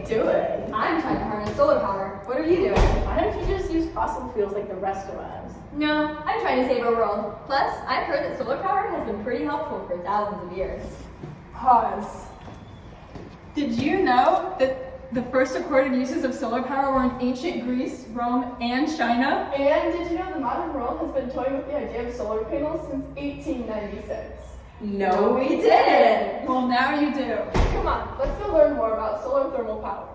doing? I'm trying to harness solar power. What are you doing? Why don't you just use fossil fuels like the rest of us? No, I'm trying to save our world. Plus, I've heard that solar power has been pretty helpful for thousands of years. Pause. Did you know that the first recorded uses of solar power were in ancient Greece, Rome, and China? And did you know the modern world has been toying with the idea of solar panels since 1896? No, we didn't. Well, now you do. Come on, let's go learn more about solar thermal power.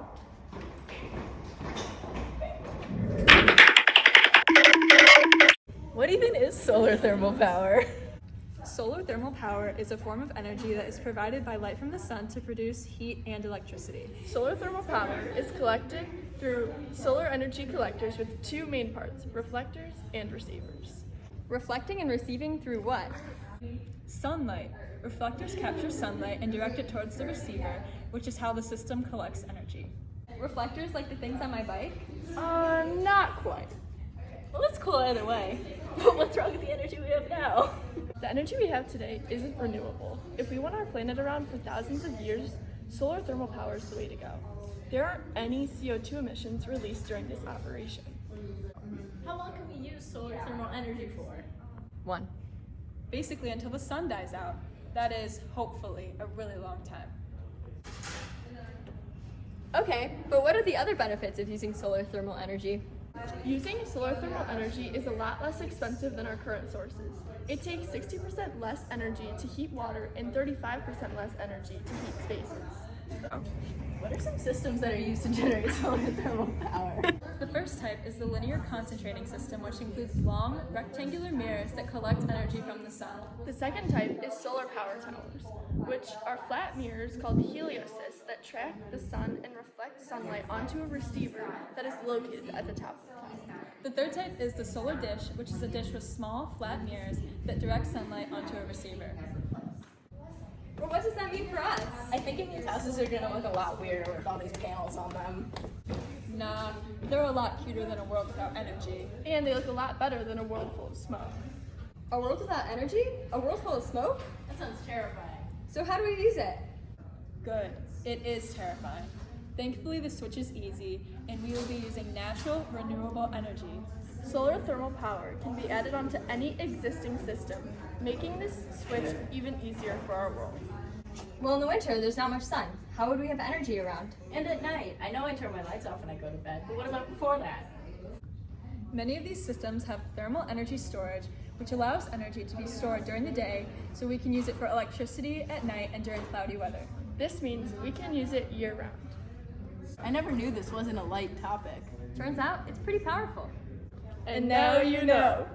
What even is solar thermal power? Solar thermal power is a form of energy that is provided by light from the sun to produce heat and electricity. Solar thermal power is collected through solar energy collectors with two main parts, reflectors and receivers. Reflecting and receiving through what? Sunlight. Reflectors capture sunlight and direct it towards the receiver, which is how the system collects energy. Reflectors like the things on my bike? Not quite. Well, that's cool either way. But what's wrong with the energy we have now? The energy we have today isn't renewable. If we want our planet around for thousands of years, solar thermal power is the way to go. There aren't any CO2 emissions released during this operation. How long can we use solar thermal energy for? 1. Basically until the sun dies out. That is, hopefully, a really long time. Okay, but what are the other benefits of using solar thermal energy? Using solar thermal energy is a lot less expensive than our current sources. It takes 60% less energy to heat water and 35% less energy to heat spaces. What are some systems that are used to generate solar thermal power? The first type is the linear concentrating system, which includes long, rectangular mirrors that collect energy from the sun. The second type is solar power towers, which are flat mirrors called heliocysts that track the sun and reflect sunlight onto a receiver that is located at the top of the tower. The third type is the solar dish, which is a dish with small, flat mirrors that direct sunlight onto a receiver. Well, what does that mean for us? I think it means houses are gonna look a lot weirder with all these panels on them. Nah, they're a lot cuter than a world without energy. And they look a lot better than a world full of smoke. A world without energy? A world full of smoke? That sounds terrifying. So how do we use it? Good. It is terrifying. Thankfully, the switch is easy, and we will be using natural, renewable energy. Solar thermal power can be added onto any existing system, making this switch even easier for our world. Well, in the winter, there's not much sun. How would we have energy around? And at night, I know I turn my lights off when I go to bed, but what about before that? Many of these systems have thermal energy storage, which allows energy to be stored during the day so we can use it for electricity at night and during cloudy weather. This means we can use it year-round. I never knew this wasn't a light topic. Turns out, it's pretty powerful. And now you know.